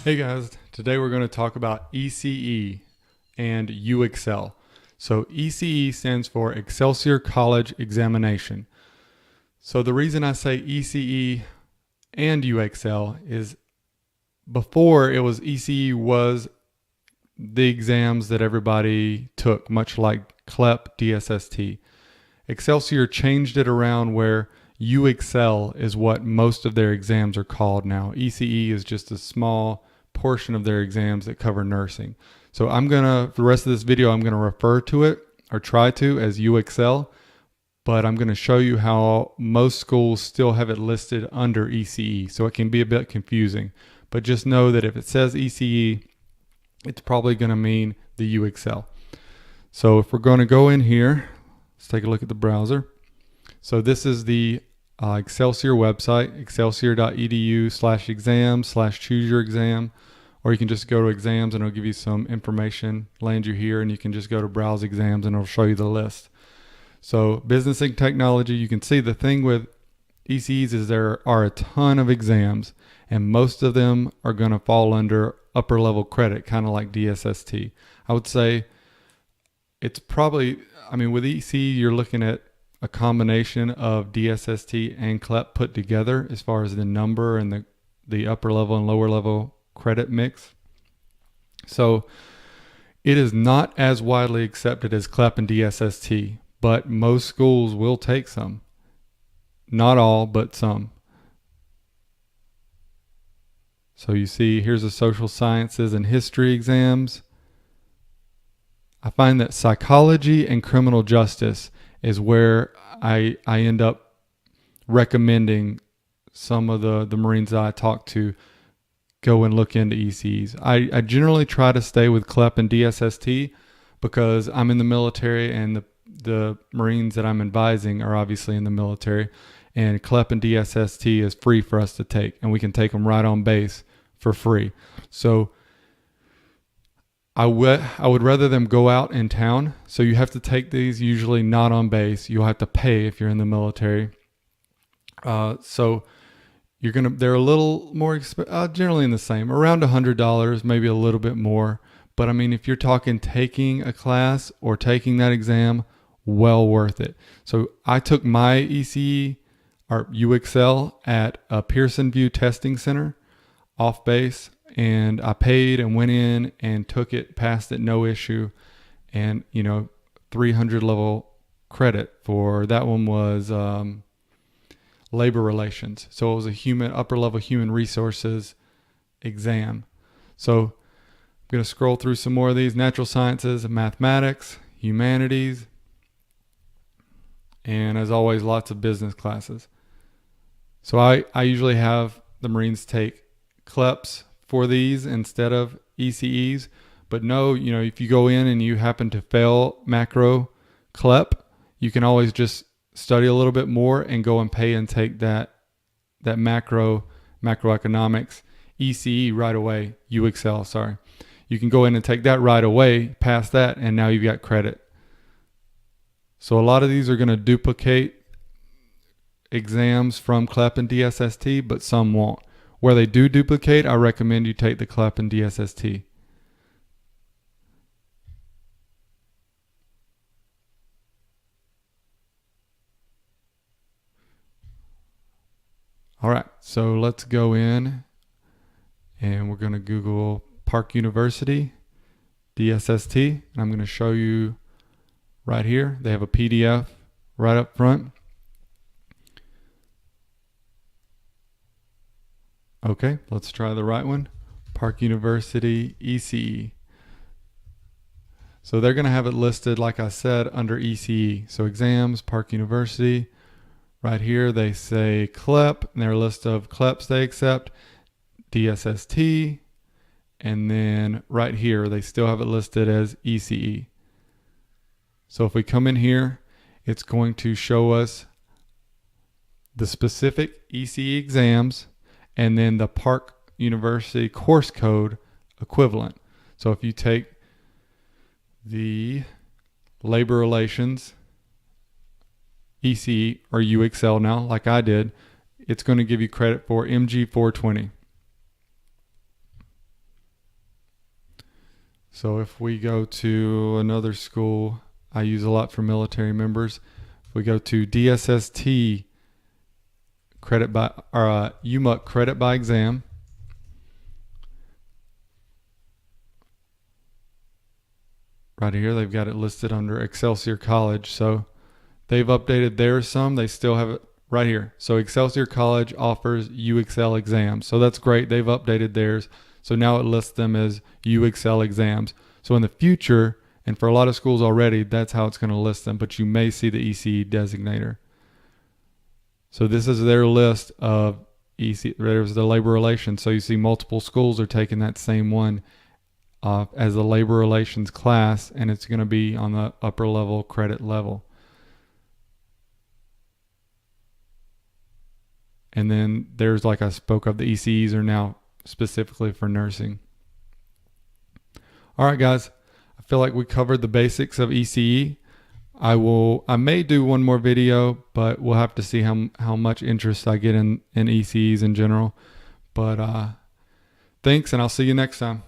Hey guys, today we're going to talk about ECE and UExcel. So ECE stands for Excelsior College Examination. So the reason I say ECE and UExcel is before it was ECE was the exams that everybody took, much like CLEP, DSST. Excelsior changed it around where UExcel is what most of their exams are called now. ECE is just a small portion of their exams that cover nursing. So for the rest of this video, I'm gonna refer to it or try to as UExcel, but I'm gonna show you how most schools still have it listed under ECE. So it can be a bit confusing, but just know that if it says ECE, it's probably gonna mean the UExcel. So if we're gonna go in here, let's take a look at the browser. So this is the Excelsior website, excelsior.edu/exam/choose-your-exam, or you can just go to exams and it'll give you some information, land you here, and you can just go to browse exams and it'll show you the list. So business and technology, you can see the thing with ECEs is there are a ton of exams, and most of them are going to fall under upper level credit, kind of like DSST. I would say it's probably, with ECE, you're looking at a combination of DSST and CLEP put together as far as the number and the upper level and lower level credit mix. So it is not as widely accepted as CLEP and DSST, but most schools will take some. Not all, but some. So you see, here's the social sciences and history exams. I find that psychology and criminal justice is where I end up recommending some of the Marines that I talk to go and look into ECEs. I generally try to stay with CLEP and DSST because I'm in the military and the Marines that I'm advising are obviously in the military, and CLEP and DSST is free for us to take, and we can take them right on base for free. So I would rather them go out in town. So you have to take these usually not on base. You'll have to pay if you're in the military. So they're a little more generally in the same, around $100, maybe a little bit more. But if you're talking taking a class or taking that exam, well worth it. So I took my ECE or UExcel at a Pearson View Testing Center off base, and I paid and went in and took it, passed it, no issue. And 300 level credit for that one was labor relations. So it was a upper level human resources exam. So I'm going to scroll through some more of these: natural sciences, mathematics, humanities, and as always, lots of business classes. So I usually have the Marines take CLEPs for these instead of ECEs. But no, if you go in and you happen to fail macro CLEP, you can always just study a little bit more and go and pay and take that macroeconomics ECE right away. UExcel, sorry. You can go in and take that right away, pass that, and now you've got credit. So a lot of these are going to duplicate exams from CLEP and DSST, but some won't. Where they do duplicate, I recommend you take the CLEP and DSST. All right, so let's go in and we're going to Google Park University, DSST, and I'm going to show you right here. They have a PDF right up front. Okay, let's try the right one. Park University ECE. So they're going to have it listed, like I said, under ECE. So exams, Park University. Right here they say CLEP, and their list of CLEPs they accept, DSST, and then right here they still have it listed as ECE. So if we come in here, it's going to show us the specific ECE exams and then the Park University course code equivalent. So if you take the labor relations ECE or UExcel now, like I did, it's going to give you credit for MG 420. So if we go to another school I use a lot for military members, if we go to DSST credit by or UMUC credit by exam, right here they've got it listed under Excelsior College. So they've updated theirs some. They still have it right here. So Excelsior College offers UExcel exams. So that's great. They've updated theirs. So now it lists them as UExcel exams. So in the future, and for a lot of schools already, that's how it's going to list them. But you may see the ECE designator. So this is their list of ECE. There's the labor relations. So you see multiple schools are taking that same one as the labor relations class, and it's going to be on the upper level credit level. And then there's, like I spoke of, the ECEs are now specifically for nursing. All right, guys, I feel like we covered the basics of ECE. I may do one more video, but we'll have to see how much interest I get in ECEs in general. But thanks, and I'll see you next time.